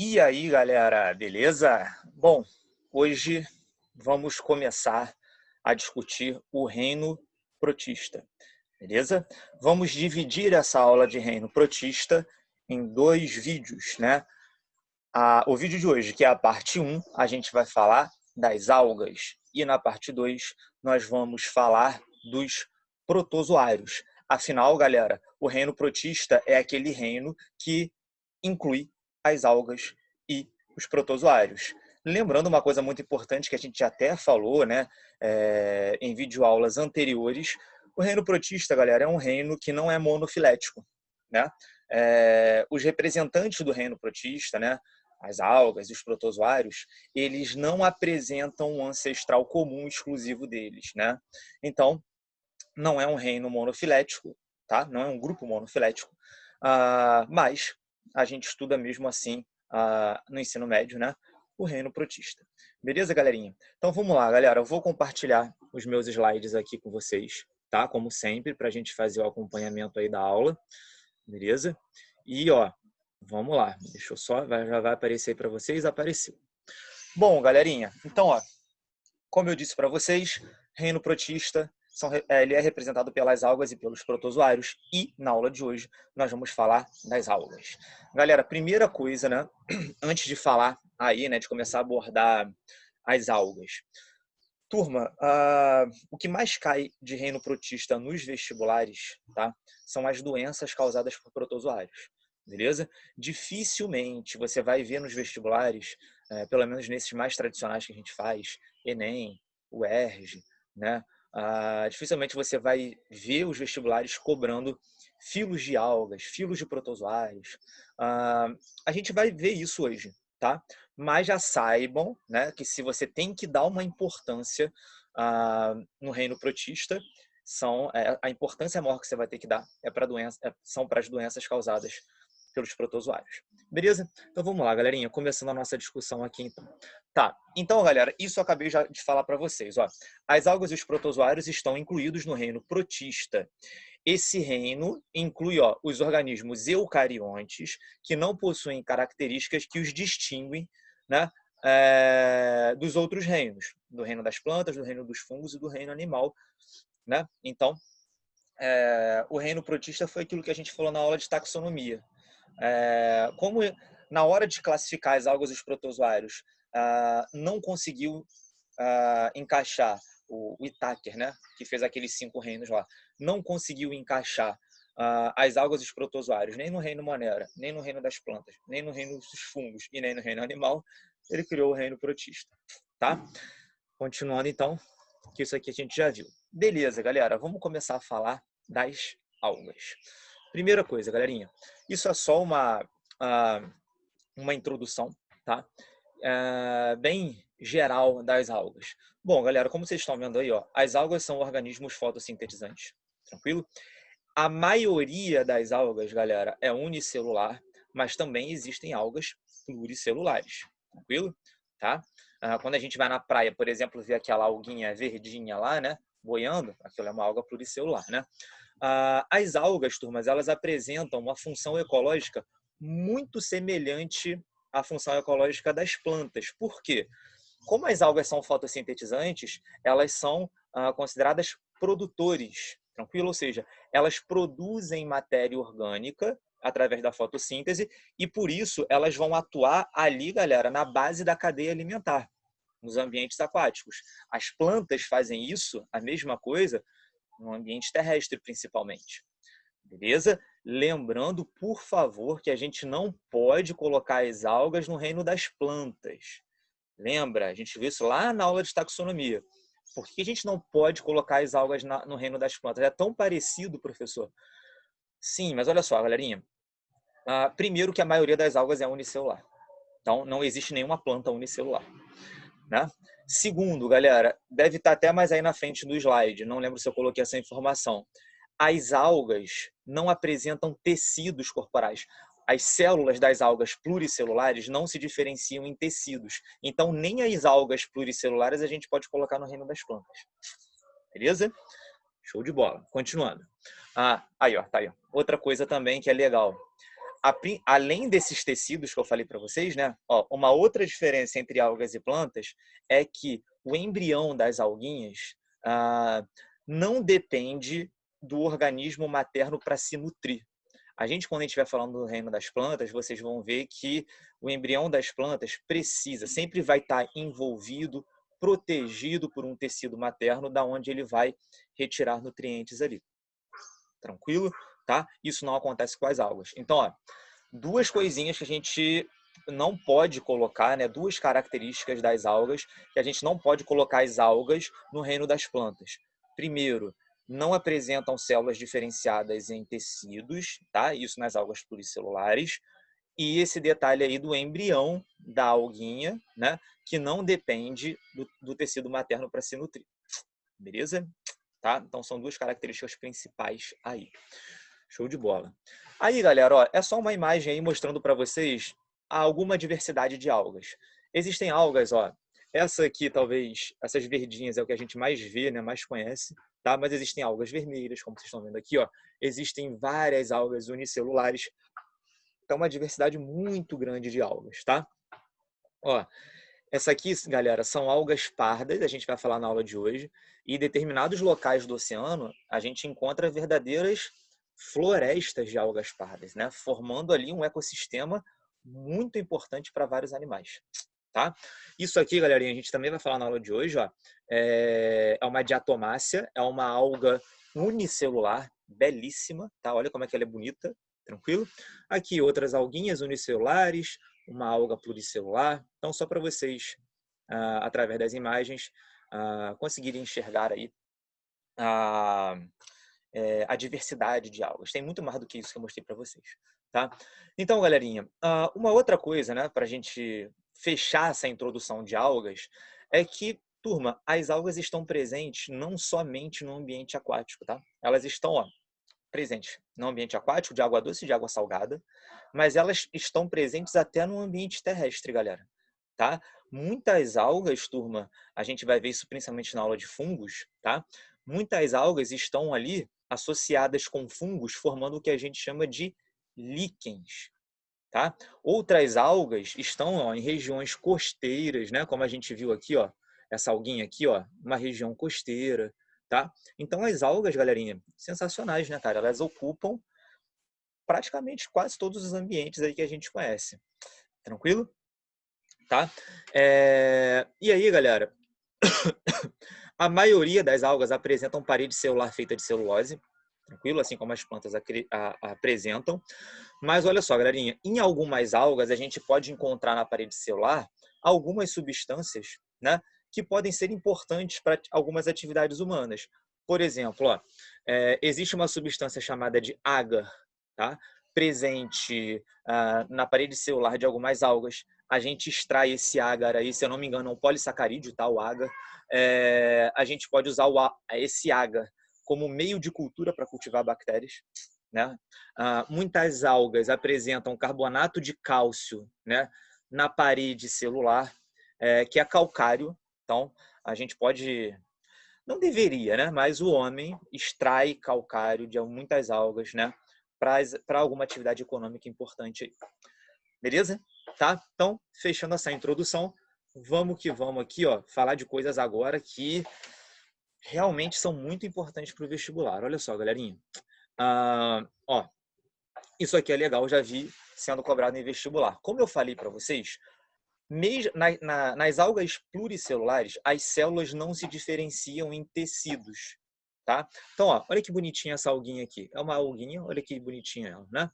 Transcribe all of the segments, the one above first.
E aí, galera, beleza? Bom, hoje vamos começar a discutir o reino protista, beleza? Vamos dividir essa aula de reino protista em dois vídeos, né? O vídeo de hoje, que é a parte 1, a gente vai falar das algas. E na parte 2, nós vamos falar dos protozoários. Afinal, galera, o reino protista é aquele reino que inclui as algas e os protozoários. Lembrando uma coisa muito importante que a gente até falou, né, em videoaulas anteriores, o reino protista, galera, é um reino que não é monofilético, né? Os representantes do reino protista, né, as algas e os protozoários, eles não apresentam um ancestral comum exclusivo deles, né? Então, não é um reino monofilético, tá? Não é um grupo monofilético, mas a gente estuda mesmo assim no ensino médio, né? O reino protista. Beleza, galerinha? Então vamos lá, galera. Eu vou compartilhar os meus slides aqui com vocês, tá? Como sempre, para a gente fazer o acompanhamento aí da aula, beleza? E ó, vamos lá. Deixa eu só, já vai aparecer aí para vocês. Apareceu. Bom, galerinha. Então, ó, como eu disse para vocês, reino protista ele é representado pelas algas e pelos protozoários. E na aula de hoje nós vamos falar das algas. Galera, primeira coisa, né? Antes de falar aí, né, de começar a abordar as algas. Turma, o que mais cai de reino protista nos vestibulares, tá? São as doenças causadas por protozoários. Beleza? Dificilmente você vai ver nos vestibulares, pelo menos nesses mais tradicionais que a gente faz, Enem, UERJ, né? Dificilmente você vai ver os vestibulares cobrando filos de algas, filos de protozoários. A gente vai ver isso hoje, tá? Mas já saibam, né, que se você tem que dar uma importância no reino protista, a importância maior que você vai ter que dar são para as doenças causadas pelos protozoários. Beleza? Então vamos lá, galerinha, começando a nossa discussão aqui então. Tá, então galera, isso eu acabei já de falar para vocês. Ó. As algas e os protozoários estão incluídos no reino protista. Esse reino inclui os organismos eucariontes, que não possuem características que os distinguem, né, dos outros reinos, do reino das plantas, do reino dos fungos e do reino animal. Né? Então, o reino protista foi aquilo que a gente falou na aula de taxonomia. Como na hora de classificar as algas e os protozoários, não conseguiu encaixar o Whittaker, né, que fez aqueles 5 reinos lá, não conseguiu encaixar as algas e os protozoários nem no reino Monera, nem no reino das plantas, nem no reino dos fungos e nem no reino animal, ele criou o reino protista, tá? Continuando então, que isso aqui a gente já viu. Beleza, galera, vamos começar a falar das algas. Primeira coisa, galerinha, isso é só uma introdução, tá? Bem geral das algas. Bom, galera, como vocês estão vendo aí, ó, as algas são organismos fotossintetizantes, tranquilo? A maioria das algas, galera, é unicelular, mas também existem algas pluricelulares, tranquilo? Tá? Quando a gente vai na praia, por exemplo, ver aquela alguinha verdinha lá, né, boiando, aquilo é uma alga pluricelular, né? As algas, turmas, elas apresentam uma função ecológica muito semelhante à função ecológica das plantas. Por quê? Como as algas são fotossintetizantes, elas são consideradas produtores, tranquilo? Ou seja, elas produzem matéria orgânica através da fotossíntese e, por isso, elas vão atuar ali, galera, na base da cadeia alimentar, nos ambientes aquáticos. As plantas fazem isso, a mesma coisa, no ambiente terrestre, principalmente. Beleza? Lembrando, por favor, que a gente não pode colocar as algas no reino das plantas. Lembra? A gente viu isso lá na aula de taxonomia. Por que a gente não pode colocar as algas no reino das plantas? É tão parecido, professor. Sim, mas olha só, galerinha. Primeiro que a maioria das algas é unicelular. Então, não existe nenhuma planta unicelular. Né? Segundo, galera, deve estar até mais aí na frente do slide. Não lembro se eu coloquei essa informação. As algas não apresentam tecidos corporais. As células das algas pluricelulares não se diferenciam em tecidos. Então, nem as algas pluricelulares a gente pode colocar no reino das plantas. Beleza? Show de bola. Continuando. Aí, ó, tá aí. Outra coisa também que é legal. além desses tecidos que eu falei para vocês, né? Ó, uma outra diferença entre algas e plantas é que o embrião das alguinhas não depende do organismo materno para se nutrir. Quando a gente estiver falando do reino das plantas, vocês vão ver que o embrião das plantas sempre vai estar envolvido, protegido por um tecido materno, da onde ele vai retirar nutrientes ali. Tranquilo? Tá? Isso não acontece com as algas. Então, ó, duas coisinhas que a gente não pode colocar, né? Duas características das algas que a gente não pode colocar as algas no reino das plantas. Primeiro, não apresentam células diferenciadas em tecidos, tá? Isso nas algas pluricelulares. E esse detalhe aí do embrião da alguinha, né? Que não depende do tecido materno para se nutrir. Beleza? Tá? Então são duas características principais aí. Show de bola. Aí, galera, ó, é só uma imagem aí mostrando para vocês alguma diversidade de algas. Existem algas, ó, essa aqui talvez, essas verdinhas é o que a gente mais vê, né, mais conhece, tá? Mas existem algas vermelhas, como vocês estão vendo aqui, ó. Existem várias algas unicelulares. Então, uma diversidade muito grande de algas, tá? Ó, essa aqui, galera, são algas pardas, a gente vai falar na aula de hoje, e em determinados locais do oceano, a gente encontra verdadeiras florestas de algas pardas, né? Formando ali um ecossistema muito importante para vários animais, tá? Isso aqui, galerinha, a gente também vai falar na aula de hoje, ó, é uma diatomácea, é uma alga unicelular, belíssima, tá? Olha como é que ela é bonita, tranquilo? Aqui outras alguinhas unicelulares, uma alga pluricelular. Então, só para vocês, através das imagens, conseguirem enxergar aí a diversidade de algas. Tem muito mais do que isso que eu mostrei para vocês. Tá? Então, galerinha, uma outra coisa, né, para a gente fechar essa introdução de algas, é que, turma, as algas estão presentes não somente no ambiente aquático. Tá? Elas estão, ó, presentes no ambiente aquático, de água doce e de água salgada, mas elas estão presentes até no ambiente terrestre, galera. Tá? Muitas algas, turma, a gente vai ver isso principalmente na aula de fungos, tá? Muitas algas estão ali associadas com fungos, formando o que a gente chama de líquens, tá? Outras algas estão, ó, em regiões costeiras, né? Como a gente viu aqui, ó, essa alguinha aqui, ó, uma região costeira, tá? Então as algas, galerinha, sensacionais, né, cara? Elas ocupam praticamente quase todos os ambientes aí que a gente conhece. Tranquilo? Tá? E aí, galera, a maioria das algas apresentam parede celular feita de celulose, tranquilo? Assim como as plantas apresentam. Mas olha só, galerinha, em algumas algas a gente pode encontrar na parede celular algumas substâncias, né, que podem ser importantes para algumas atividades humanas. Por exemplo, ó, existe uma substância chamada de agar, tá? Presente na parede celular de algumas algas. A gente extrai esse agar aí, se eu não me engano, é um polissacarídeo, tá? O agar. A gente pode usar esse agar como meio de cultura para cultivar bactérias, né? Muitas algas apresentam carbonato de cálcio, né, na parede celular, que é calcário. Então, a gente pode, não deveria, né, mas o homem extrai calcário de muitas algas, né, para alguma atividade econômica importante aí. Beleza? Tá? Então, fechando essa introdução, vamos que vamos aqui, ó, falar de coisas agora que realmente são muito importantes para o vestibular. Olha só, galerinha. Ó, isso aqui é legal, eu já vi sendo cobrado em vestibular. Como eu falei para vocês, nas algas pluricelulares, as células não se diferenciam em tecidos. Tá? Então, ó, olha que bonitinha essa alguinha aqui. É uma alguinha, olha que bonitinha ela, né?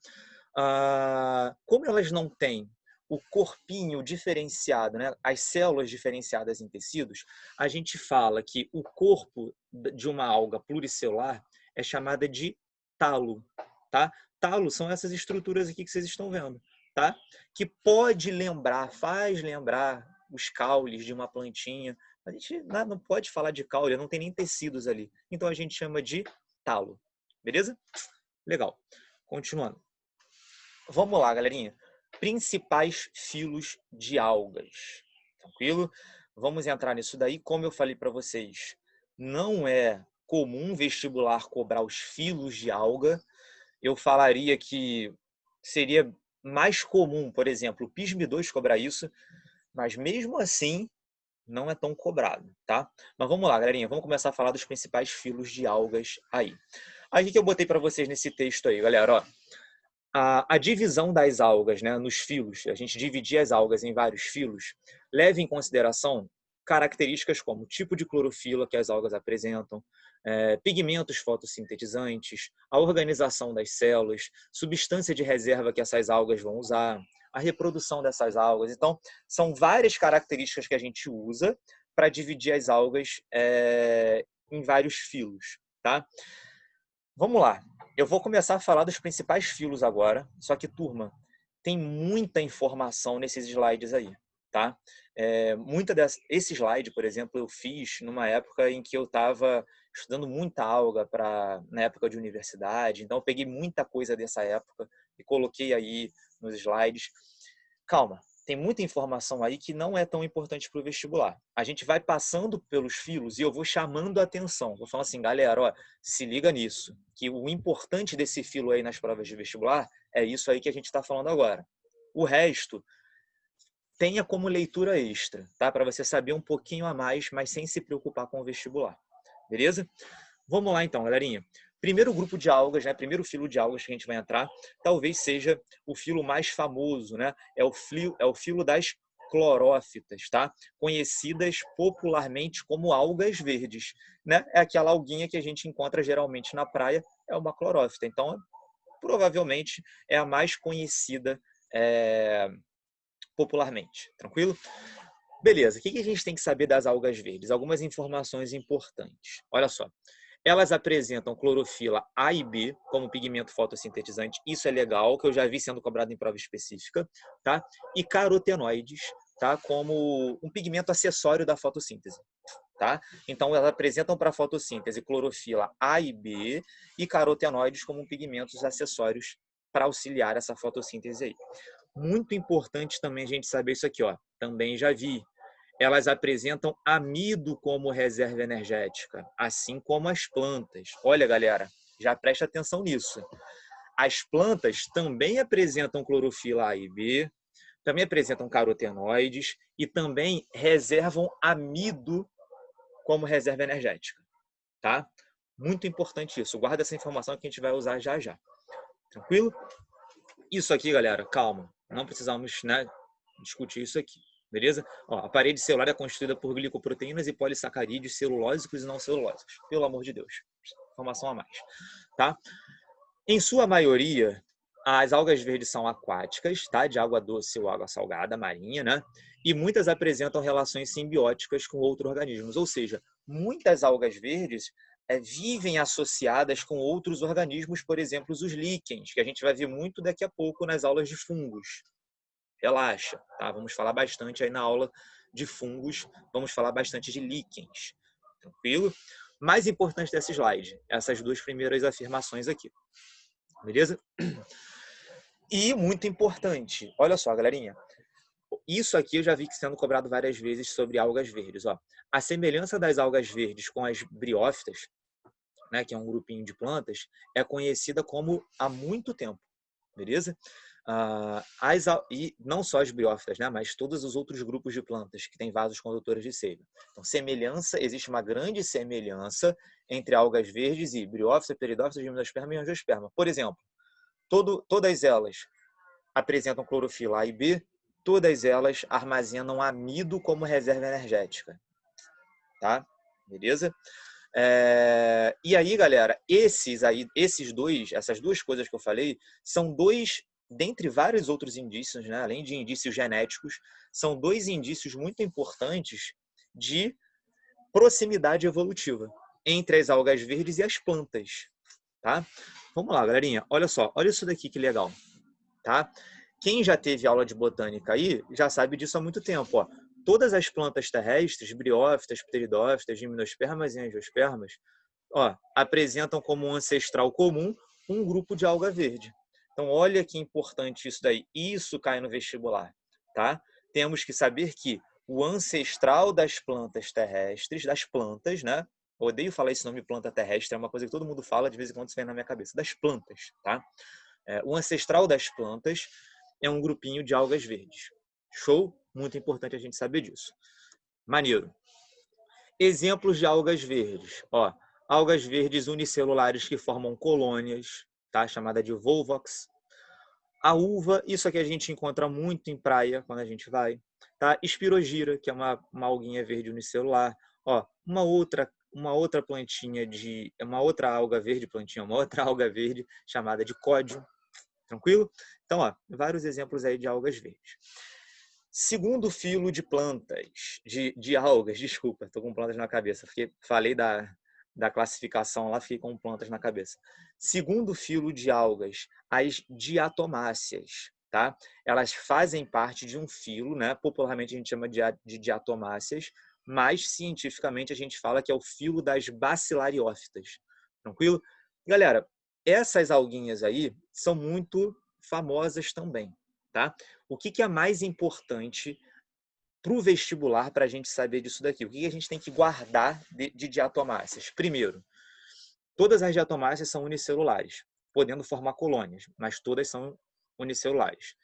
Como elas não têm o corpinho diferenciado, né? As células diferenciadas em tecidos, a gente fala que o corpo de uma alga pluricelular é chamada de talo. Tá? Talo são essas estruturas aqui que vocês estão vendo, tá? Que faz lembrar os caules de uma plantinha. A gente não pode falar de caule, não tem nem tecidos ali. Então a gente chama de talo. Beleza? Legal. Continuando. Vamos lá, galerinha. Principais filos de algas. Tranquilo? Vamos entrar nisso daí. Como eu falei para vocês, não é comum vestibular cobrar os filos de alga. Eu falaria que seria mais comum, por exemplo, o PISM-2 cobrar isso, mas mesmo assim não é tão cobrado, tá? Mas vamos lá, galerinha, vamos começar a falar dos principais filos de algas aí. Aí o que eu botei para vocês nesse texto aí, galera, ó. A divisão das algas, né, nos filos, a gente dividir as algas em vários filos, leva em consideração características como tipo de clorofila que as algas apresentam, pigmentos fotossintetizantes, a organização das células, substância de reserva que essas algas vão usar, a reprodução dessas algas. Então, são várias características que a gente usa para dividir as algas em vários filos, tá? Vamos lá. Eu vou começar a falar dos principais filos agora, só que, turma, tem muita informação nesses slides aí, tá? Esse slide, por exemplo, eu fiz numa época em que eu estava estudando muita alga na época de universidade, então eu peguei muita coisa dessa época e coloquei aí nos slides. Calma, tem muita informação aí que não é tão importante para o vestibular. A gente vai passando pelos filos e eu vou chamando a atenção. Vou falar assim, galera, ó, se liga nisso, que o importante desse filo aí nas provas de vestibular é isso aí que a gente está falando agora. O resto, tenha como leitura extra, tá? Para você saber um pouquinho a mais, mas sem se preocupar com o vestibular. Beleza? Vamos lá então, galerinha. Primeiro grupo de algas, né? Primeiro filo de algas que a gente vai entrar, talvez seja o filo mais famoso, né? É o filo das clorófitas, tá? Conhecidas popularmente como algas verdes, né? É aquela alguinha que a gente encontra geralmente na praia, é uma clorófita. Então, provavelmente é a mais conhecida popularmente. Tranquilo? Beleza. O que a gente tem que saber das algas verdes? Algumas informações importantes. Olha só. Elas apresentam clorofila A e B como pigmento fotossintetizante. Isso é legal, que eu já vi sendo cobrado em prova específica, tá? E carotenoides, tá? Como um pigmento acessório da fotossíntese, tá? Então, elas apresentam para a fotossíntese clorofila A e B e carotenoides como pigmentos acessórios para auxiliar essa fotossíntese aí. Muito importante também a gente saber isso aqui, ó. Também já vi. Elas apresentam amido como reserva energética, assim como as plantas. Olha, galera, já presta atenção nisso. As plantas também apresentam clorofila A e B, também apresentam carotenoides e também reservam amido como reserva energética, tá? Muito importante isso. Guarda essa informação que a gente vai usar já já. Tranquilo? Isso aqui, galera, calma. Não precisamos, né, discutir isso aqui. Beleza? Ó, a parede celular é constituída por glicoproteínas e polissacarídeos celulósicos e não celulósicos. Pelo amor de Deus. Informação a mais. Tá? Em sua maioria, as algas verdes são aquáticas, tá? De água doce ou água salgada, marinha, né? E muitas apresentam relações simbióticas com outros organismos. Ou seja, muitas algas verdes vivem associadas com outros organismos, por exemplo, os líquens, que a gente vai ver muito daqui a pouco nas aulas de fungos. Relaxa, tá? Vamos falar bastante aí na aula de fungos, vamos falar bastante de líquens, tranquilo? Mais importante desse slide, essas duas primeiras afirmações aqui, beleza? E muito importante, olha só, galerinha, isso aqui eu já vi sendo cobrado várias vezes sobre algas verdes, ó. A semelhança das algas verdes com as briófitas, né, que é um grupinho de plantas, é conhecida como há muito tempo, beleza? E não só as briófitas, né, mas todos os outros grupos de plantas que têm vasos condutores de seiva. Então, existe uma grande semelhança entre algas verdes e briófitas, peridófitas, gimnosperma e angiosperma. Por exemplo, todas elas apresentam clorofila A e B, todas elas armazenam amido como reserva energética, tá? Beleza? E aí, galera, essas duas coisas que eu falei são dois, dentre vários outros indícios, né, além de indícios genéticos, são dois indícios muito importantes de proximidade evolutiva entre as algas verdes e as plantas, tá? Vamos lá, galerinha, olha só, olha isso daqui que legal, tá? Quem já teve aula de botânica aí já sabe disso há muito tempo, ó. Todas as plantas terrestres, briófitas, pteridófitas, gimnospermas e angiospermas, ó, apresentam como um ancestral comum um grupo de alga verde. Então, olha que importante isso daí. Isso cai no vestibular, tá? Temos que saber que o ancestral das plantas terrestres, das plantas, né? Eu odeio falar esse nome planta terrestre, é uma coisa que todo mundo fala, de vez em quando isso vem na minha cabeça. Das plantas, tá? O ancestral das plantas é um grupinho de algas verdes. Show? Muito importante a gente saber disso. Maneiro. Exemplos de algas verdes. Ó, algas verdes unicelulares que formam colônias, tá? Chamada de volvox. A uva, isso aqui a gente encontra muito em praia quando a gente vai. Tá? Espirogira, que é uma alguinha verde unicelular. Ó, uma outra plantinha uma outra alga verde, uma outra alga verde chamada de códio. Tranquilo? Então, ó, vários exemplos aí de algas verdes. Segundo filo de plantas, de algas, desculpa, estou com plantas na cabeça, porque falei da classificação lá, fiquei com plantas na cabeça. Segundo filo de algas, as diatomáceas, tá? Elas fazem parte de um filo, né? Popularmente a gente chama de diatomáceas, mas cientificamente a gente fala que é o filo das bacilariófitas. Tranquilo? Galera, essas alguinhas aí são muito famosas também, tá? O que é mais importante para o vestibular para a gente saber disso daqui? O que a gente tem que guardar de diatomáceas? Primeiro, todas as diatomáceas são unicelulares, podendo formar colônias, mas todas são unicelulares.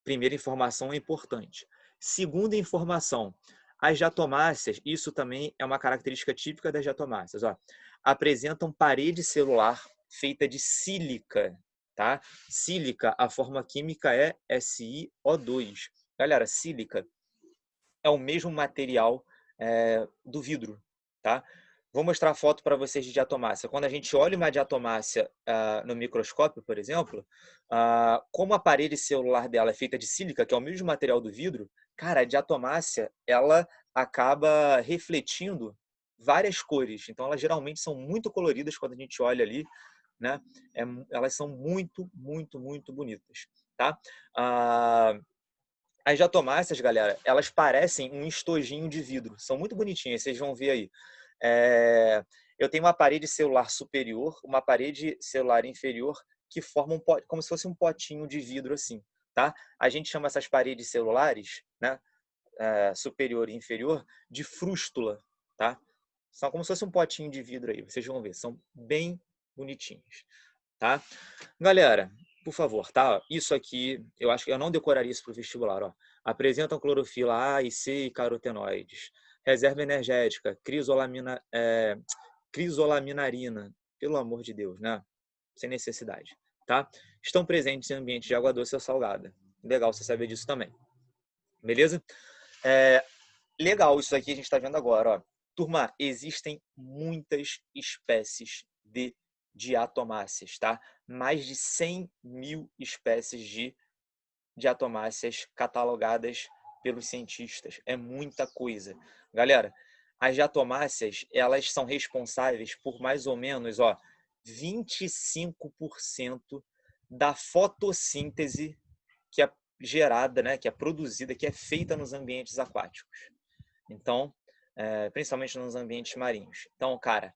Primeira informação é importante. Segunda informação, as diatomáceas, isso também é uma característica típica das diatomáceas, ó, apresentam parede celular feita de sílica, tá? Sílica, a forma química é SiO2. Galera, sílica é o mesmo material do vidro, tá? Vou mostrar a foto para vocês de diatomácea. Quando a gente olha uma diatomácea no microscópio, por exemplo, como a parede celular dela é feita de sílica, que é o mesmo material do vidro, cara, a diatomácea, ela acaba refletindo várias cores. Então, elas geralmente são muito coloridas quando a gente olha ali, né? Elas são muito, muito, muito bonitas, tá? As diatomáceas, galera, elas parecem um estojinho de vidro. São muito bonitinhas, vocês vão ver aí. Eu tenho uma parede celular superior, uma parede celular inferior, que formam como se fosse um potinho de vidro assim, tá? A gente chama essas paredes celulares, né, superior e inferior, de frústula, tá? São como se fosse um potinho de vidro aí, vocês vão ver, são bem bonitinhos, tá? Galera, por favor, tá? Isso aqui, eu acho que eu não decoraria isso para o vestibular, ó. Apresentam clorofila A e C e carotenoides. Reserva energética, crisolaminarina. Pelo amor de Deus, né? Sem necessidade, tá? Estão presentes em ambiente de água doce ou salgada. Legal você saber disso também. Beleza? Legal isso aqui a gente está vendo agora, ó. Turma, existem muitas espécies de diatomáceas, tá? Mais de 100.000 espécies de diatomáceas catalogadas pelos cientistas. É muita coisa. Galera, as diatomáceas, elas são responsáveis por mais ou menos, ó, 25% da fotossíntese que é gerada, né, que é produzida, que é feita nos ambientes aquáticos. Então, principalmente nos ambientes marinhos. Então, cara,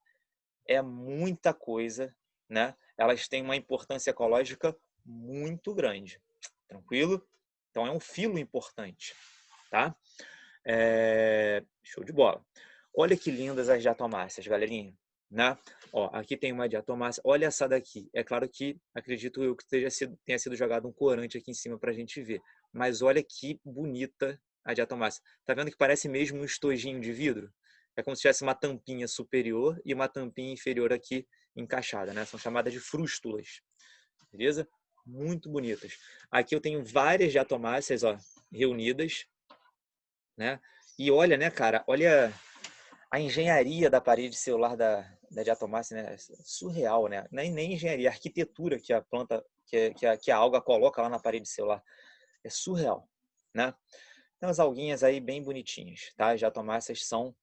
é muita coisa, né? Elas têm uma importância ecológica muito grande. Tranquilo? Então, é um filo importante, tá? Show de bola. Olha que lindas as diatomáceas, galerinha. Né? Ó, aqui tem uma diatomácea. Olha essa daqui. É claro que acredito eu que tenha sido jogado um corante aqui em cima para a gente ver. Mas olha que bonita a diatomácea. Tá vendo que parece mesmo um estojinho de vidro? É como se tivesse uma tampinha superior e uma tampinha inferior aqui encaixada, né? São chamadas de frústulas. Beleza? Muito bonitas. Aqui eu tenho várias diatomáceas, ó, reunidas, né? E olha, né, cara? Olha a engenharia da parede celular da diatomácea, né? Surreal, né? Nem engenharia, a arquitetura que a planta, que a alga coloca lá na parede celular. É surreal, né? Tem umas alguinhas aí bem bonitinhas, tá? As diatomáceas são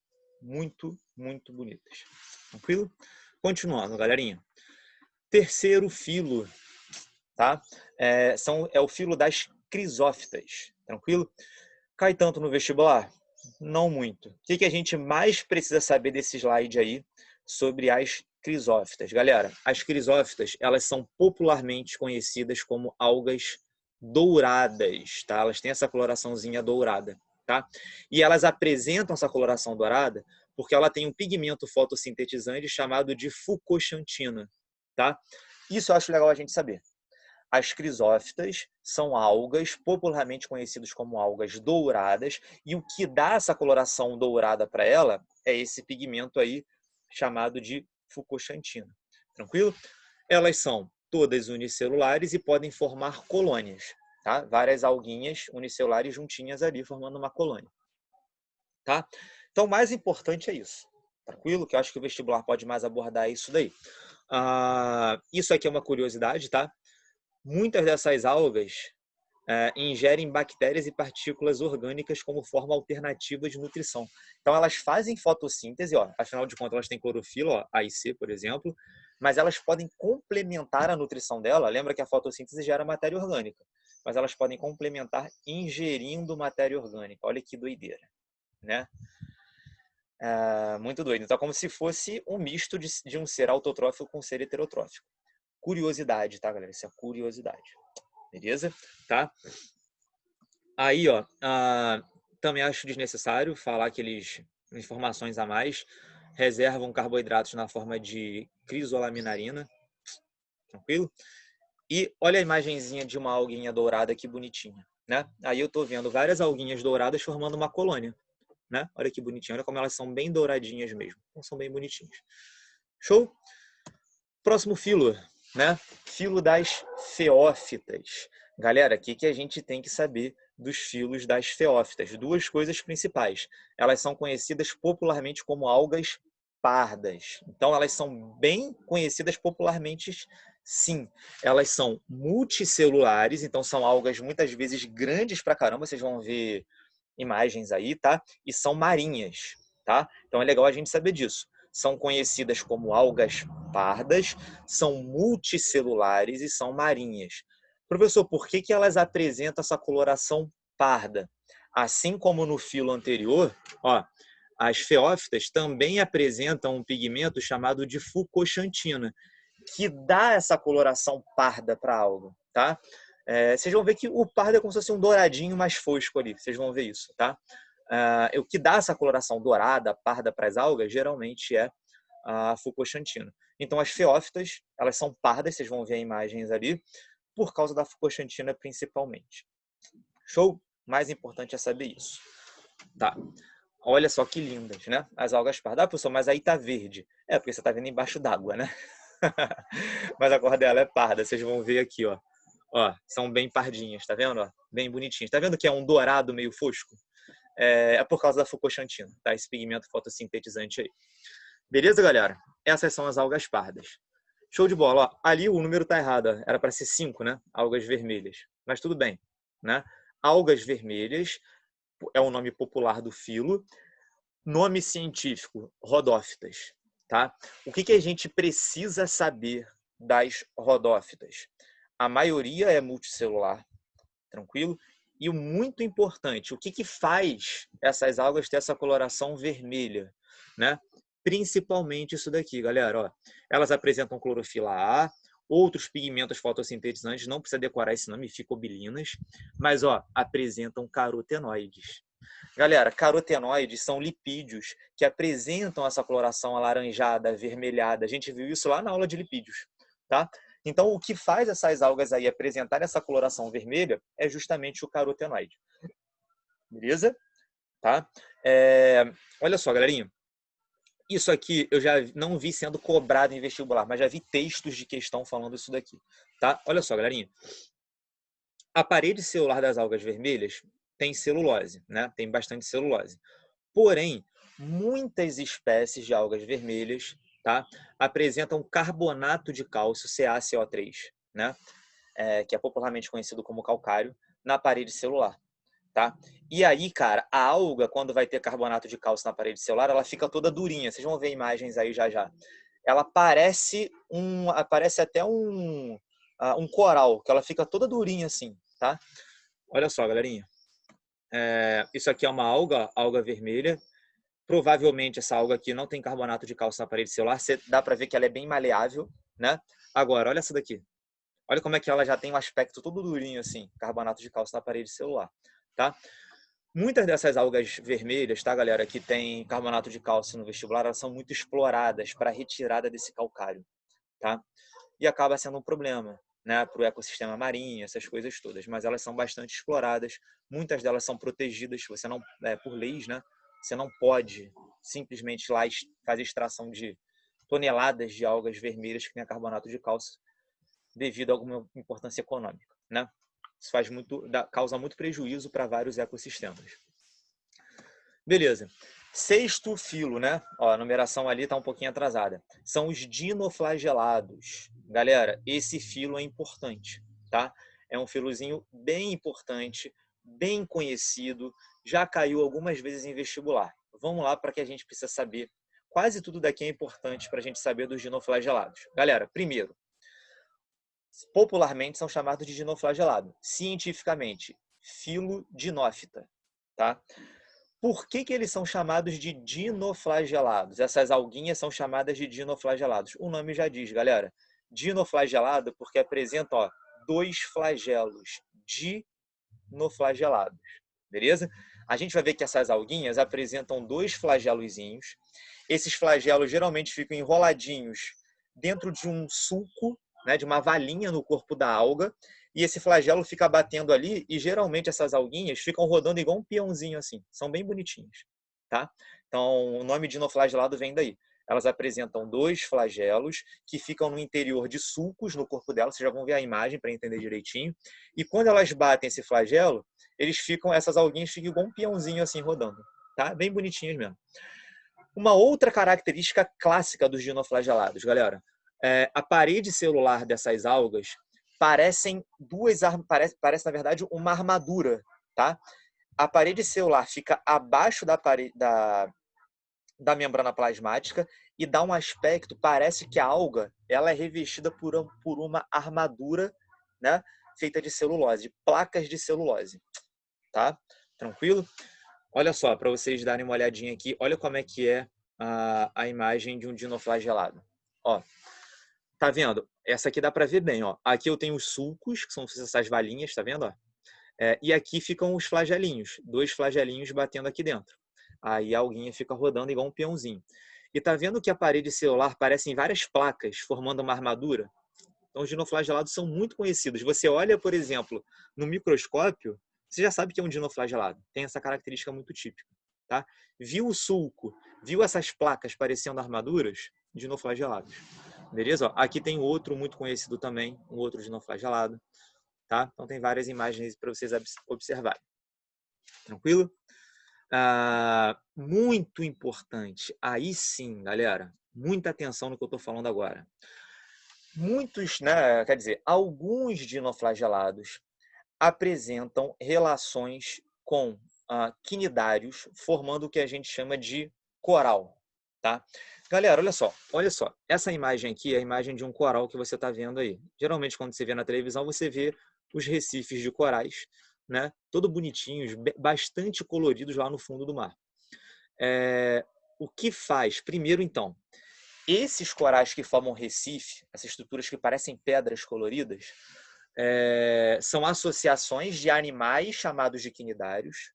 muito, muito bonitas. Tranquilo? Continuando, galerinha. Terceiro filo, tá? É o filo das crisófitas. Tranquilo? Cai tanto no vestibular? Não muito. O que a gente mais precisa saber desse slide aí sobre as crisófitas? Galera, as crisófitas, elas são popularmente conhecidas como algas douradas, tá? Elas têm essa coloraçãozinha dourada, tá? E elas apresentam essa coloração dourada porque ela tem um pigmento fotossintetizante chamado de fucoxantina, tá? Isso eu acho legal a gente saber. As crisófitas são algas popularmente conhecidas como algas douradas, e o que dá essa coloração dourada para ela é esse pigmento aí chamado de fucoxantina. Tranquilo? Elas são todas unicelulares e podem formar colônias, tá? Várias alguinhas unicelulares juntinhas ali formando uma colônia, tá? Então, o mais importante é isso. Tranquilo? Que eu acho que o vestibular pode mais abordar isso daí. Isso aqui é uma curiosidade, tá? Muitas dessas algas ingerem bactérias e partículas orgânicas como forma alternativa de nutrição. Então, elas fazem fotossíntese, ó, afinal de contas, elas têm clorofila, ó, A e C, por exemplo, mas elas podem complementar a nutrição dela. Lembra que a fotossíntese gera matéria orgânica, mas elas podem complementar ingerindo matéria orgânica. Olha que doideira, né? Muito doido. Então, é como se fosse um misto de um ser autotrófico com um ser heterotrófico. Curiosidade, tá, galera? Isso é curiosidade. Beleza? Tá? Aí, ó, também acho desnecessário falar que eles, informações a mais, reservam carboidratos na forma de crisolaminarina. Tranquilo? E olha a imagenzinha de uma alguinha dourada aqui bonitinha, né? Aí eu tô vendo várias alguinhas douradas formando uma colônia, né? Olha que bonitinho, olha como elas são bem douradinhas mesmo. Então, são bem bonitinhas. Show? Próximo filo, né? Filo das feófitas. Galera, o que a gente tem que saber dos filos das feófitas? Duas coisas principais. Elas são conhecidas popularmente como algas pardas. Então, elas são bem conhecidas popularmente, sim. Elas são multicelulares, então são algas muitas vezes grandes pra caramba. Vocês vão ver imagens aí, tá? E são marinhas, tá? Então, é legal a gente saber disso. São conhecidas como algas pardas, são multicelulares e são marinhas. Professor, por que elas apresentam essa coloração parda? Assim como no filo anterior, ó, as feófitas também apresentam um pigmento chamado de fucoxantina, que dá essa coloração parda para a alga, tá? Vocês vão ver que o pardo é como se fosse um douradinho mais fosco ali, vocês vão ver isso, tá? O que dá essa coloração dourada, parda para as algas, geralmente é a fucoxantina. Então, as feófitas, elas são pardas, vocês vão ver imagens ali, por causa da fucoxantina principalmente. Show? Mais importante é saber isso. Tá. Olha só que lindas, né? As algas pardas. Professor, mas aí tá verde. Porque você tá vendo embaixo d'água, né? Mas a cor dela é parda, vocês vão ver aqui, ó. Ó, são bem pardinhas, tá vendo? Ó, bem bonitinhas. Tá vendo que é um dourado meio fosco? É por causa da fucoxantina, tá? Esse pigmento fotossintetizante aí. Beleza, galera? Essas são as algas pardas. Show de bola. Ó, ali o número tá errado. Era para ser 5, né? Algas vermelhas. Mas tudo bem, né? Algas vermelhas é o nome popular do filo. Nome científico, rodófitas, tá? O que a gente precisa saber das rodófitas? A maioria é multicelular, tranquilo? E o muito importante, o que faz essas algas ter essa coloração vermelha, né? Principalmente isso daqui, galera, ó. Elas apresentam clorofila A, outros pigmentos fotossintetizantes, não precisa decorar esse nome, ficobilinas, mas ó, apresentam carotenoides. Galera, carotenoides são lipídios que apresentam essa coloração alaranjada, avermelhada. A gente viu isso lá na aula de lipídios, tá? Então, o que faz essas algas aí apresentar essa coloração vermelha é justamente o carotenoide. Beleza? Tá? Olha só, galerinha. Isso aqui eu já não vi sendo cobrado em vestibular, mas já vi textos de questão falando isso daqui. Tá? Olha só, galerinha. A parede celular das algas vermelhas tem celulose, né? Tem bastante celulose. Porém, muitas espécies de algas vermelhas, tá, apresentam carbonato de cálcio, CaCO3, né, que é popularmente conhecido como calcário, na parede celular. Tá? E aí, cara, a alga, quando vai ter carbonato de cálcio na parede celular, ela fica toda durinha. Vocês vão ver imagens aí já já. Ela parece até um coral, que ela fica toda durinha assim, tá? Olha só, galerinha. Isso aqui é uma alga vermelha. Provavelmente essa alga aqui não tem carbonato de cálcio na parede celular. Dá para ver que ela é bem maleável, né? Agora, olha essa daqui. Olha como é que ela já tem um aspecto todo durinho assim, carbonato de cálcio na parede celular, tá? Muitas dessas algas vermelhas, tá, galera, que tem carbonato de cálcio no vestibular, elas são muito exploradas para retirada desse calcário, tá? E acaba sendo um problema, né, para o ecossistema marinho, essas coisas todas, mas elas são bastante exploradas, muitas delas são protegidas, você não, por leis, né, você não pode simplesmente ir lá fazer extração de toneladas de algas vermelhas que tem carbonato de cálcio devido a alguma importância econômica, né? Isso causa muito prejuízo para vários ecossistemas. Beleza. Sexto filo, né? Ó, a numeração ali está um pouquinho atrasada. São os dinoflagelados. Galera, esse filo é importante, tá? É um filozinho bem importante, bem conhecido, já caiu algumas vezes em vestibular. Vamos lá para que a gente precisa saber. Quase tudo daqui é importante para a gente saber dos dinoflagelados. Galera, primeiro, popularmente são chamados de dinoflagelado. Cientificamente, filo dinófita, tá? Por que eles são chamados de dinoflagelados? Essas alguinhas são chamadas de dinoflagelados. O nome já diz, galera. Dinoflagelado porque apresenta, ó, 2 flagelos dinoflagelados. Beleza? A gente vai ver que essas alguinhas apresentam 2 flagelozinhos. Esses flagelos geralmente ficam enroladinhos dentro de um sulco, né, de uma valinha no corpo da alga, e esse flagelo fica batendo ali, e geralmente essas alguinhas ficam rodando igual um peãozinho assim. São bem bonitinhas, tá? Então, o nome dinoflagelado vem daí. Elas apresentam 2 flagelos que ficam no interior de sulcos no corpo delas. Vocês já vão ver a imagem para entender direitinho. E quando elas batem esse flagelo, essas alguinhas ficam igual um peãozinho assim rodando, tá? Bem bonitinhas mesmo. Uma outra característica clássica dos dinoflagelados, galera, a parede celular dessas algas parece na verdade uma armadura, tá? A parede celular fica abaixo da membrana plasmática e dá um aspecto, parece que a alga ela é revestida por uma armadura, né, feita de celulose, de placas de celulose, tá? Tranquilo? Olha só, para vocês darem uma olhadinha aqui, olha como é que é a imagem de um dinoflagelado. Ó, tá vendo? Essa aqui dá para ver bem, ó. Aqui eu tenho os sulcos, que são essas valinhas, tá vendo? Ó? E aqui ficam os flagelinhos, 2 flagelinhos batendo aqui dentro. Aí a alguinha fica rodando igual um peãozinho. E tá vendo que a parede celular parecem várias placas formando uma armadura? Então os dinoflagelados são muito conhecidos. Você olha, por exemplo, no microscópio, você já sabe que é um dinoflagelado. Tem essa característica muito típica, tá? Viu o sulco, viu essas placas parecendo armaduras? Dinoflagelados. Beleza? Ó, aqui tem outro muito conhecido também, um outro dinoflagelado, tá? Então tem várias imagens para vocês observarem. Tranquilo? Muito importante. Aí sim, galera, muita atenção no que eu estou falando agora. Muitos, né, quer dizer, alguns dinoflagelados apresentam relações com quinidários, formando o que a gente chama de coral, tá? Galera, olha só, essa imagem aqui é a imagem de um coral que você está vendo aí. Geralmente, quando você vê na televisão, você vê os recifes de corais, né? Todo bonitinhos, bastante coloridos lá no fundo do mar. O que faz? Primeiro, então, esses corais que formam recife, essas estruturas que parecem pedras coloridas, são associações de animais chamados de quinidários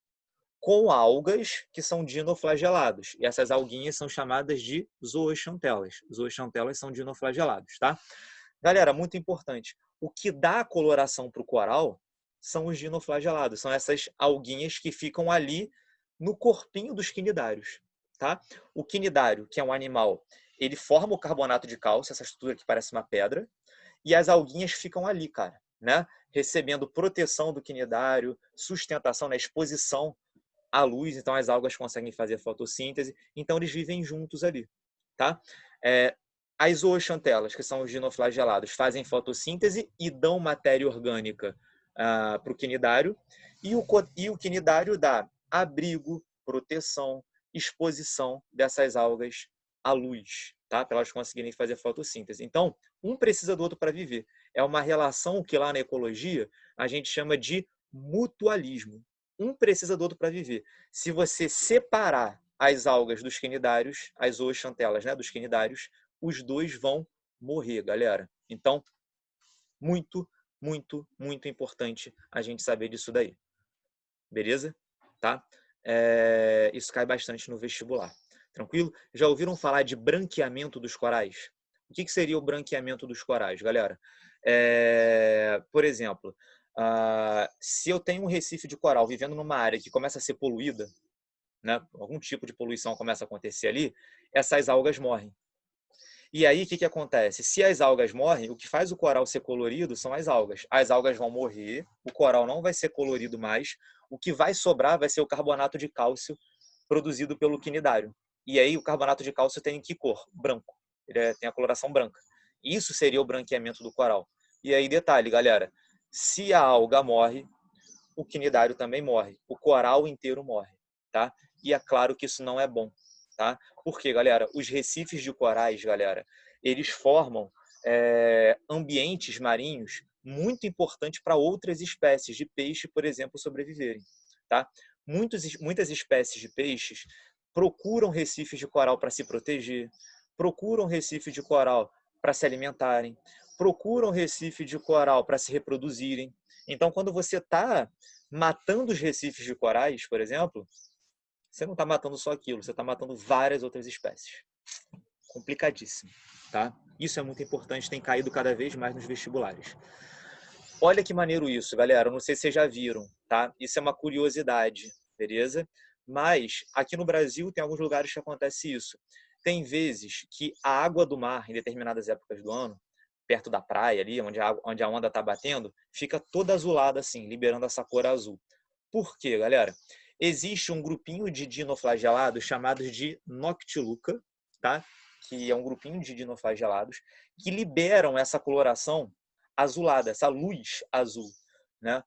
com algas que são dinoflagelados. E essas alguinhas são chamadas de zooxantelas. Zooxantelas são dinoflagelados, tá? Galera, muito importante. O que dá a coloração para o coral são os dinoflagelados. São essas alguinhas que ficam ali no corpinho dos quinidários, tá? O quinidário, que é um animal, ele forma o carbonato de cálcio, essa estrutura que parece uma pedra, e as alguinhas ficam ali, cara, né? Recebendo proteção do quinidário, sustentação, né? Exposição à luz, então as algas conseguem fazer fotossíntese, então eles vivem juntos ali, tá? As zooxantelas, que são os dinoflagelados, fazem fotossíntese e dão matéria orgânica para o quinidário, e o quinidário dá abrigo, proteção, exposição dessas algas à luz, tá? Para elas conseguirem fazer fotossíntese. Então, um precisa do outro para viver. É uma relação que lá na ecologia a gente chama de mutualismo. Um precisa do outro para viver. Se você separar as algas dos quinidários, as zooxantelas, né, dos quinidários, os dois vão morrer, galera. Então, muito, muito, muito importante a gente saber disso daí. Beleza? Tá? Isso cai bastante no vestibular. Tranquilo? Já ouviram falar de branqueamento dos corais? O que seria o branqueamento dos corais, galera? Por exemplo, se eu tenho um recife de coral vivendo numa área que começa a ser poluída, né, algum tipo de poluição começa a acontecer ali, essas algas morrem. E aí, o que acontece? Se as algas morrem, o que faz o coral ser colorido são as algas. As algas vão morrer, o coral não vai ser colorido mais, o que vai sobrar vai ser o carbonato de cálcio produzido pelo quinidário. E aí o carbonato de cálcio tem que cor? Branco. Ele tem a coloração branca. Isso seria o branqueamento do coral. E aí, detalhe, galera, se a alga morre, o quinidário também morre. O coral inteiro morre, tá? E é claro que isso não é bom, tá? Porque, galera, os recifes de corais, galera, eles formam ambientes marinhos muito importantes para outras espécies de peixe, por exemplo, sobreviverem, tá? Muitas espécies de peixes procuram recifes de coral para se proteger, procuram recifes de coral para se alimentarem, procuram recife de coral para se reproduzirem. Então, quando você está matando os recifes de corais, por exemplo, você não está matando só aquilo, você está matando várias outras espécies. Complicadíssimo, tá? Isso é muito importante, tem caído cada vez mais nos vestibulares. Olha que maneiro isso, galera. Eu não sei se vocês já viram, tá? Isso é uma curiosidade, beleza? Mas aqui no Brasil tem alguns lugares que acontece isso. Tem vezes que a água do mar, em determinadas épocas do ano, perto da praia ali, onde a onda está batendo, fica toda azulada assim, liberando essa cor azul. Por quê, galera? Existe um grupinho de dinoflagelados chamados de Noctiluca, tá? Que é um grupinho de dinoflagelados que liberam essa coloração azulada, essa luz azul, né?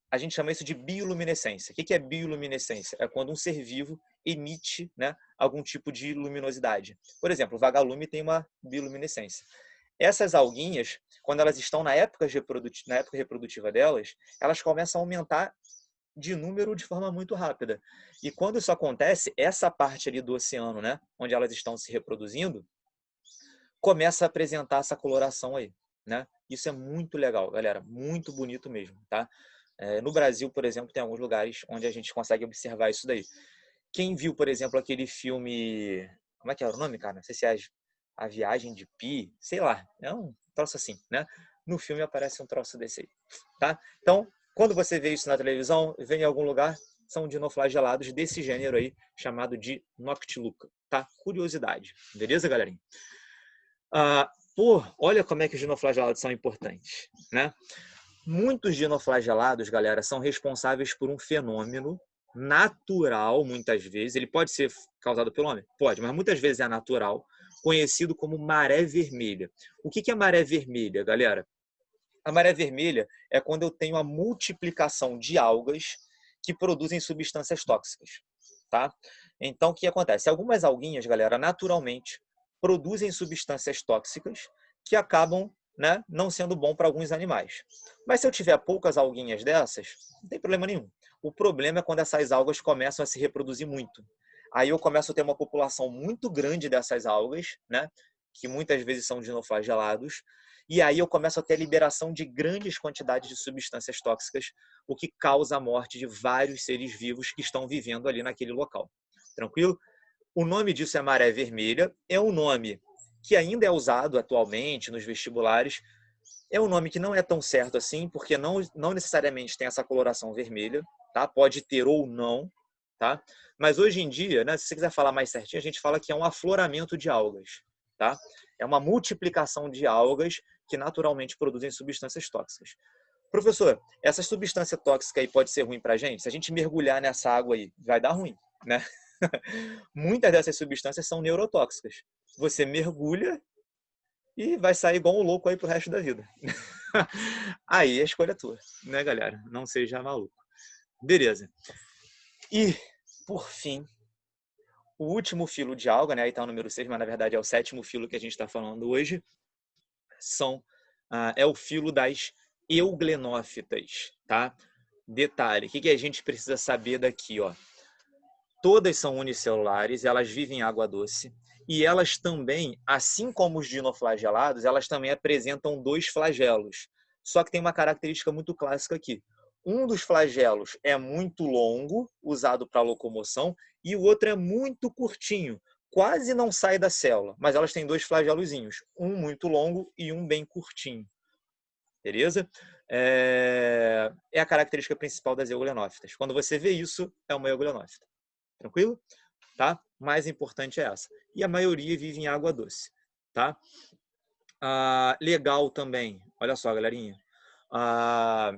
A gente chama isso de bioluminescência. O que é bioluminescência? É quando um ser vivo emite, né, algum tipo de luminosidade. Por exemplo, o vagalume tem uma bioluminescência. Essas alguinhas, quando elas estão na época reprodutiva delas, elas começam a aumentar de número de forma muito rápida. E quando isso acontece, essa parte ali do oceano, né, onde elas estão se reproduzindo, começa a apresentar essa coloração aí, né? Isso é muito legal, galera, muito bonito mesmo, tá? No Brasil, por exemplo, tem alguns lugares onde a gente consegue observar isso daí. Quem viu, por exemplo, aquele filme... Como é que era o nome, cara? Não sei se é A Viagem de Pi, sei lá. É um troço assim, né? No filme aparece um troço desse aí, tá? Então, quando você vê isso na televisão, vê em algum lugar, são dinoflagelados desse gênero aí, chamado de Noctiluca, tá? Curiosidade. Beleza, galerinha? Olha como é que os dinoflagelados são importantes, né? Muitos dinoflagelados, galera, são responsáveis por um fenômeno natural, muitas vezes. Ele pode ser causado pelo homem? Pode, mas muitas vezes é natural, conhecido como maré vermelha. O que é maré vermelha, galera? A maré vermelha é quando eu tenho a multiplicação de algas que produzem substâncias tóxicas, tá? Então, o que acontece? Algumas alguinhas, galera, naturalmente produzem substâncias tóxicas que acabam, né, não sendo bom para alguns animais. Mas se eu tiver poucas alguinhas dessas, não tem problema nenhum. O problema é quando essas algas começam a se reproduzir muito. Aí eu começo a ter uma população muito grande dessas algas, né, que muitas vezes são dinoflagelados, e aí eu começo a ter a liberação de grandes quantidades de substâncias tóxicas, o que causa a morte de vários seres vivos que estão vivendo ali naquele local. Tranquilo? O nome disso é maré vermelha, é um nome que ainda é usado atualmente nos vestibulares. É um nome que não é tão certo assim, porque não necessariamente tem essa coloração vermelha, tá? Pode ter ou não, tá? Mas hoje em dia, né, se você quiser falar mais certinho, a gente fala que é um afloramento de algas, tá? É uma multiplicação de algas que naturalmente produzem substâncias tóxicas. Professor, essa substância tóxica aí pode ser ruim para a gente? Se a gente mergulhar nessa água aí, vai dar ruim, né? Muitas dessas substâncias são neurotóxicas. Você mergulha e vai sair igual um louco aí pro resto da vida. Aí a escolha é tua, né, galera? Não seja maluco. Beleza. E, por fim, o último filo de alga, né? Aí tá o número 6, mas na verdade é o 7º filo que a gente está falando hoje, é o filo das euglenófitas, tá? Detalhe, o que a gente precisa saber daqui, ó? Todas são unicelulares, elas vivem em água doce, e elas também, assim como os dinoflagelados, elas também apresentam 2 flagelos. Só que tem uma característica muito clássica aqui. Um dos flagelos é muito longo, usado para locomoção, e o outro é muito curtinho, quase não saem da célula, mas elas têm dois flagelozinhos, um muito longo e um bem curtinho. Beleza? É a característica principal das euglionófitas. Quando você vê isso, é uma euglionófita. Tranquilo? Tá? Mais importante é essa. E a maioria vive em água doce. Tá? Legal também, olha só, galerinha. A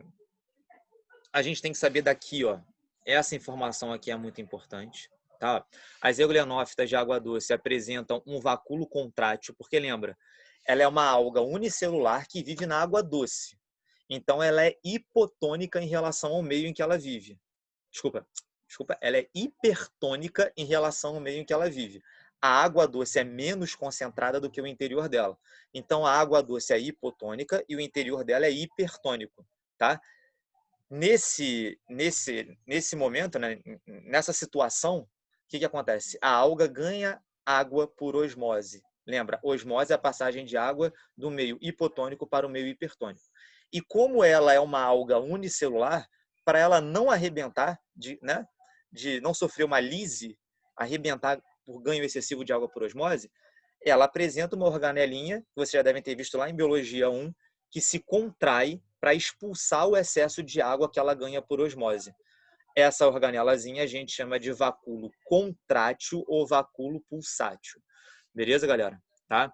gente tem que saber daqui, ó. Essa informação aqui é muito importante. Tá? As euglionófitas de água doce apresentam um vacúolo contrátil, porque lembra, ela é uma alga unicelular que vive na água doce. Então, ela é hipotônica em relação ao meio em que ela vive. Desculpa, ela é hipertônica em relação ao meio em que ela vive. A água doce é menos concentrada do que o interior dela. Então, a água doce é hipotônica e o interior dela é hipertônico. Tá? Nesse momento, né, nessa situação, o que acontece? A alga ganha água por osmose. Lembra, osmose é a passagem de água do meio hipotônico para o meio hipertônico. E como ela é uma alga unicelular, para ela não arrebentar, de não sofrer uma lise, arrebentar por ganho excessivo de água por osmose, ela apresenta uma organelinha, que vocês já devem ter visto lá em Biologia 1, que se contrai para expulsar o excesso de água que ela ganha por osmose. Essa organelazinha a gente chama de vacúolo contrátil ou vacúolo pulsátil. Beleza, galera? Tá?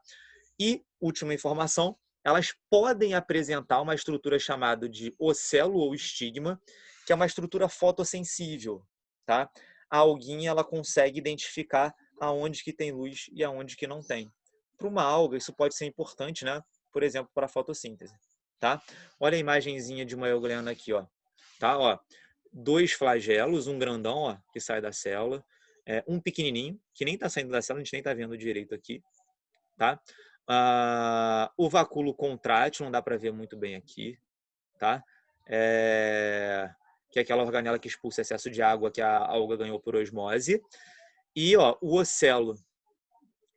E, última informação, elas podem apresentar uma estrutura chamada de ocelo ou estigma, que é uma estrutura fotossensível. Tá? A alguinha ela consegue identificar aonde que tem luz e aonde que não tem. Para uma alga, isso pode ser importante, né? Por exemplo, para a fotossíntese. Tá? Olha a imagenzinha de uma euglena aqui, ó. Tá? Ó, dois flagelos, um grandão, ó, que sai da célula, um pequenininho, que nem está saindo da célula, a gente nem está vendo direito aqui. Tá? O vacúolo contrátil, não dá para ver muito bem aqui. Tá? Que é aquela organela que expulsa excesso de água que a alga ganhou por osmose. E ó, o ocelo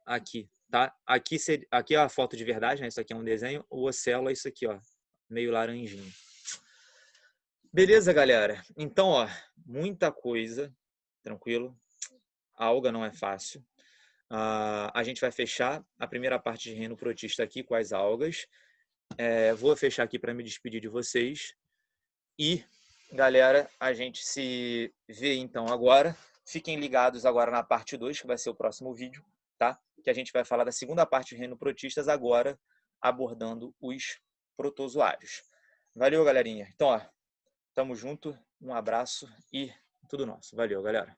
aqui, tá? Aqui é a foto de verdade, né? Isso aqui é um desenho. O ocelo é isso aqui, ó, meio laranjinho. Beleza, galera? Então, ó, muita coisa, tranquilo. A alga não é fácil. A gente vai fechar a primeira parte de reino protista aqui com as algas. Vou fechar aqui para me despedir de vocês. E, galera, a gente se vê então agora. Fiquem ligados agora na parte 2, que vai ser o próximo vídeo, tá? Que a gente vai falar da segunda parte de reino protistas agora, abordando os protozoários. Valeu, galerinha. Então, ó, tamo junto, um abraço e tudo nosso. Valeu, galera.